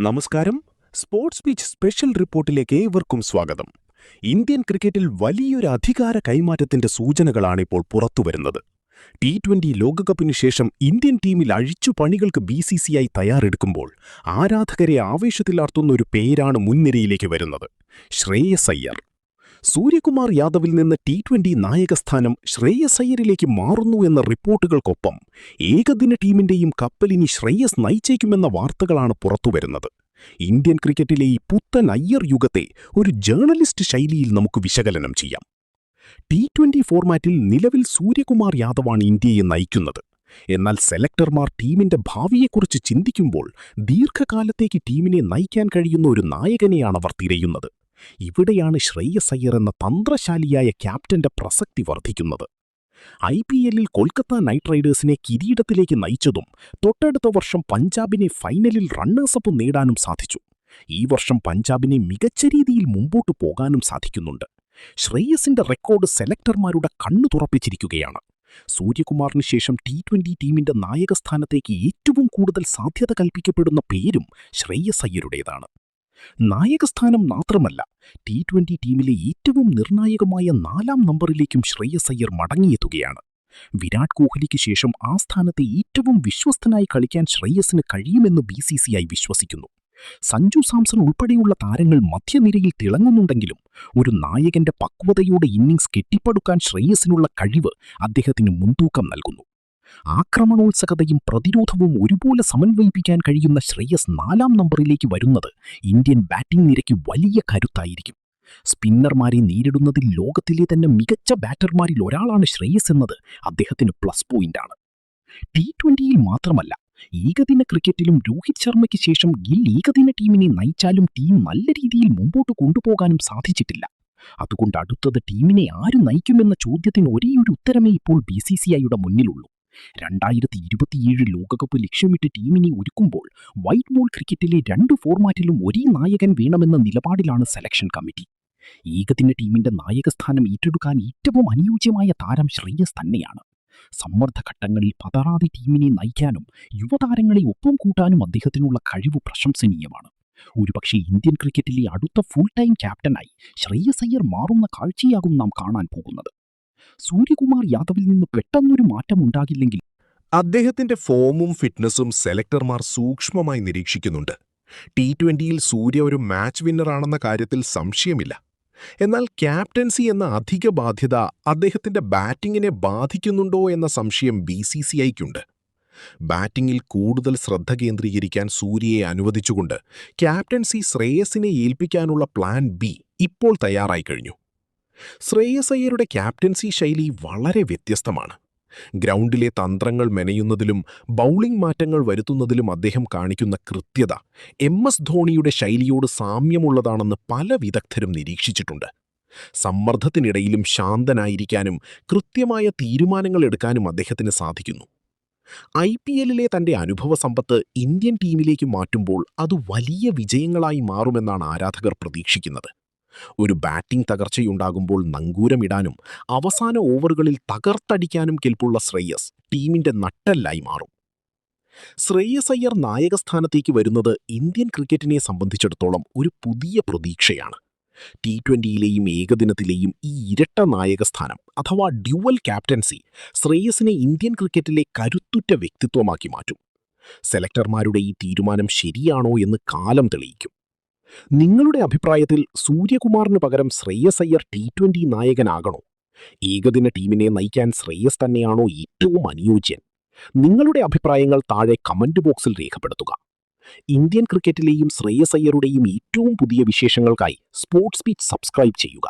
നമസ്കാരം. Sports beach special റിപ്പോർട്ടിലേക്ക് ഏവർക്കും സ്വാഗതം. ഇന്ത്യൻ ക്രിക്കറ്റിൽ വലിയൊരു അധികാര കൈമാറ്റത്തിന്റെ സൂചനകളാണിപ്പോൾ പുറത്തുവരുന്നത്. T20 ലോകകപ്പിന് ശേഷം ഇന്ത്യൻ ടീമിൽ അഴിച്ചുപണികൾക്ക് BCCI തയ്യാറെടുക്കുമ്പോൾ ആരാധകരെ ആവേശത്തിലാർത്തുന്ന ഒരു പേരാണ് മുൻനിരയിലേക്ക് വരുന്നത്: ശ്രേയസ് അയ്യർ. സൂര്യകുമാർ യാദവിൽ നിന്ന് T20 നായകസ്ഥാനം ശ്രേയസ് അയ്യരിലേക്ക് മാറുന്നു എന്ന റിപ്പോർട്ടുകൾക്കൊപ്പം ഏകദിന ടീമിന്റെയും കപ്പലിനി ശ്രേയസ് നയിച്ചേക്കുമെന്ന വാർത്തകളാണ് പുറത്തുവരുന്നത്. ഇന്ത്യൻ ക്രിക്കറ്റിലെ ഈ പുത്തൻ അയ്യർ യുഗത്തെ ഒരു ജേർണലിസ്റ്റ് ശൈലിയിൽ നമുക്ക് വിശകലനം ചെയ്യാം. T20 ഫോർമാറ്റിൽ നിലവിൽ സൂര്യകുമാർ യാദവാണ് ഇന്ത്യയെ നയിക്കുന്നത്. എന്നാൽ സെലക്ടർമാർ ടീമിന്റെ ഭാവിയെക്കുറിച്ച് ചിന്തിക്കുമ്പോൾ ദീർഘകാലത്തേക്ക് ടീമിനെ നയിക്കാൻ കഴിയുന്ന ഒരു നായകനെയാണ് അവർ തിരയുന്നത്. ഇവിടെയാണ് ശ്രേയസ് അയ്യർ എന്ന തന്ത്രശാലിയായ ക്യാപ്റ്റന്റെ പ്രസക്തി വർദ്ധിക്കുന്നത്. IPLൽ കൊൽക്കത്ത നൈറ്റ് റൈഡേഴ്സിനെ കിരീടത്തിലേക്ക് നയിച്ചതും തൊട്ടടുത്ത വർഷം പഞ്ചാബിനെ ഫൈനലിൽ റണ്ണേഴ്സപ്പ് നേടാനും സാധിച്ചു. ഈ വർഷം പഞ്ചാബിനെ മികച്ച രീതിയിൽ മുമ്പോട്ടു പോകാനും സാധിക്കുന്നുണ്ട്. ശ്രേയസിന്റെ റെക്കോർഡ് സെലക്ടർമാരുടെ കണ്ണു തുറപ്പിച്ചിരിക്കുകയാണ്. സൂര്യകുമാറിന് ശേഷം T20 ടീമിന്റെ നായകസ്ഥാനത്തേക്ക് ഏറ്റവും കൂടുതൽ സാധ്യത കൽപ്പിക്കപ്പെടുന്ന പേരും ശ്രേയസ് അയ്യരുടേതാണ്. നായകസ്ഥാനം മാത്രമല്ല, T20 ടീമിലെ ഏറ്റവും നിർണായകമായ 4-ാം നമ്പറിലേക്കും ശ്രേയസ് അയ്യർ മടങ്ങിയെത്തുകയാണ്. വിരാട് കോഹ്ലിക്ക് ശേഷം ആ സ്ഥാനത്തെ ഏറ്റവും വിശ്വസ്തനായി കളിക്കാൻ ശ്രേയസിന് കഴിയുമെന്ന് BCCI വിശ്വസിക്കുന്നു. സഞ്ജു സാംസൺ ഉൾപ്പെടെയുള്ള താരങ്ങൾ മധ്യനിരയിൽ തിളങ്ങുന്നുണ്ടെങ്കിലും ഒരു നായകന്റെ പക്വതയോടെ ഇന്നിംഗ്സ് കെട്ടിപ്പടുക്കാൻ ശ്രേയസിനുള്ള കഴിവ് അദ്ദേഹത്തിന് മുൻതൂക്കം നൽകുന്നു. ആക്രമണോത്സുകതയും പ്രതിരോധവും ഒരുപോലെ സമന്വയിപ്പിക്കാൻ കഴിയുന്ന ശ്രേയസ് 4-ാം നമ്പറിലേക്ക് വരുന്നത് ഇന്ത്യൻ ബാറ്റിംഗ് നിരയ്ക്ക് വലിയ കരുത്തായിരിക്കും. സ്പിന്നർമാരെ നേരിടുന്നതിൽ ലോകത്തിലെ തന്നെ മികച്ച ബാറ്റർമാരിൽ ഒരാളാണ് ശ്രേയസ് എന്നത് അദ്ദേഹത്തിന് പ്ലസ് പോയിന്റാണ്. T20യിൽ മാത്രമല്ല, ഏകദിന ക്രിക്കറ്റിലും രോഹിത് ശർമ്മയ്ക്ക് ശേഷം ഗിൽ ഏകദിന ടീമിനെ നയിച്ചാലും ടീം നല്ല രീതിയിൽ മുമ്പോട്ട് കൊണ്ടുപോകാനും സാധിച്ചിട്ടില്ല. അതുകൊണ്ട് അടുത്തത് ടീമിനെ ആര് നയിക്കുമെന്ന ചോദ്യത്തിന് ഒരേയൊരു ഉത്തരമേ ഇപ്പോൾ BCCIയുടെ മുന്നിലുള്ളൂ. 2027 ലോകകപ്പ് ലക്ഷ്യമിട്ട് ടീമിനെ ഒരുക്കുമ്പോൾ വൈറ്റ് ബോൾ ക്രിക്കറ്റിലെ 2 ഫോർമാറ്റിലും ഒരേ നായകൻ വേണമെന്ന നിലപാടിലാണ് സെലക്ഷൻ കമ്മിറ്റി. ഏകദിന ടീമിന്റെ നായകസ്ഥാനം ഏറ്റെടുക്കാൻ ഏറ്റവും അനുയോജ്യമായ താരം ശ്രേയസ് തന്നെയാണ്. സമ്മർദ്ദഘട്ടങ്ങളിൽ പതറാതെ ടീമിനെ നയിക്കാനും യുവതാരങ്ങളെ ഒപ്പം കൂട്ടാനും അദ്ദേഹത്തിനുള്ള കഴിവ് പ്രശംസനീയമാണ്. ഒരുപക്ഷെ ഇന്ത്യൻ ക്രിക്കറ്റിലെ അടുത്ത ഫുൾ ടൈം ക്യാപ്റ്റനായി ശ്രേയസ് അയ്യർ മാറുന്ന കാഴ്ചയാകും നാം കാണാൻ പോകുന്നത്. സൂര്യകുമാർ യാദവിൽ നിന്ന് പെട്ടെന്നൊരു മാറ്റമുണ്ടാകില്ലെങ്കിൽ അദ്ദേഹത്തിന്റെ ഫോമും ഫിറ്റ്നസും സെലക്ടർമാർ സൂക്ഷ്മമായി നിരീക്ഷിക്കുന്നുണ്ട്. T20യിൽ സൂര്യ ഒരു മാച്ച് വിന്നറാണെന്ന കാര്യത്തിൽ സംശയമില്ല. എന്നാൽ ക്യാപ്റ്റൻസി എന്ന അധിക ബാധ്യത അദ്ദേഹത്തിന്റെ ബാറ്റിങ്ങിനെ ബാധിക്കുന്നുണ്ടോ എന്ന സംശയം BCCIക്കുണ്ട്. ബാറ്റിംഗിൽ കൂടുതൽ ശ്രദ്ധ കേന്ദ്രീകരിക്കാൻ സൂര്യയെ അനുവദിച്ചുകൊണ്ട് ക്യാപ്റ്റൻസി ശ്രേയസിനെ ഏൽപ്പിക്കാനുള്ള പ്ലാൻ B ഇപ്പോൾ തയ്യാറായി കഴിഞ്ഞു. ശ്രേയസ് അയ്യരുടെ ക്യാപ്റ്റൻസി ശൈലി വളരെ വ്യത്യസ്തമാണ്. ഗ്രൗണ്ടിലെ തന്ത്രങ്ങൾ മെനയുന്നതിലും ബൗളിംഗ് മാറ്റങ്ങൾ വരുത്തുന്നതിലും അദ്ദേഹം കാണിക്കുന്ന കൃത്യത MS ധോണിയുടെ ശൈലിയോട് സാമ്യമുള്ളതാണെന്ന് പല വിദഗ്ധരും നിരീക്ഷിച്ചിട്ടുണ്ട്. സമ്മർദ്ദത്തിനിടയിലും ശാന്തനായിരിക്കാനും കൃത്യമായ തീരുമാനങ്ങൾ എടുക്കാനും അദ്ദേഹത്തിന് സാധിക്കുന്നു. IPLലെ തന്റെ അനുഭവ സമ്പത്ത് ഇന്ത്യൻ ടീമിലേക്ക് മാറ്റുമ്പോൾ അത് വലിയ വിജയങ്ങളായി മാറുമെന്നാണ് ആരാധകർ പ്രതീക്ഷിക്കുന്നത്. ഒരു ബാറ്റിംഗ് തകർച്ചയുണ്ടാകുമ്പോൾ നങ്കൂരമിടാനും അവസാന ഓവറുകളിൽ തകർത്തടിക്കാനും കെൽപ്പുള്ള ശ്രേയസ് ടീമിന്റെ നട്ടെല്ലായി മാറും. ശ്രേയസ് അയ്യർ നായകസ്ഥാനത്തേക്ക് വരുന്നത് ഇന്ത്യൻ ക്രിക്കറ്റിനെ സംബന്ധിച്ചിടത്തോളം ഒരു പുതിയ പ്രതീക്ഷയാണ്. T20യിലെയും ഏകദിനത്തിലെയും ഈ ഇരട്ട നായകസ്ഥാനം അഥവാ ഡ്യുവൽ ക്യാപ്റ്റൻസി ശ്രേയസിനെ ഇന്ത്യൻ ക്രിക്കറ്റിലെ കരുത്തുറ്റ വ്യക്തിത്വമാക്കി മാറ്റും. സെലക്ടർമാരുടെ ഈ തീരുമാനം ശരിയാണോ എന്ന് കാലം തെളിയിക്കും. നിങ്ങളുടെ അഭിപ്രായത്തിൽ സൂര്യകുമാറിന് പകരം ശ്രേയസ് അയ്യർ T20 നായകനാകണോ? ഏകദിന ടീമിനെ നയിക്കാൻ ശ്രേയസ് തന്നെയാണോ ഏറ്റവും അനുയോജ്യൻ? നിങ്ങളുടെ അഭിപ്രായങ്ങൾ താഴെ കമന്റ് ബോക്സിൽ രേഖപ്പെടുത്തുക. ഇന്ത്യൻ ക്രിക്കറ്റിലെയും ശ്രേയസ് അയ്യരുടെയും ഏറ്റവും പുതിയ വിശേഷങ്ങൾക്കായി സ്പോർട്സ് ബീറ്റ് സബ്സ്ക്രൈബ് ചെയ്യുക.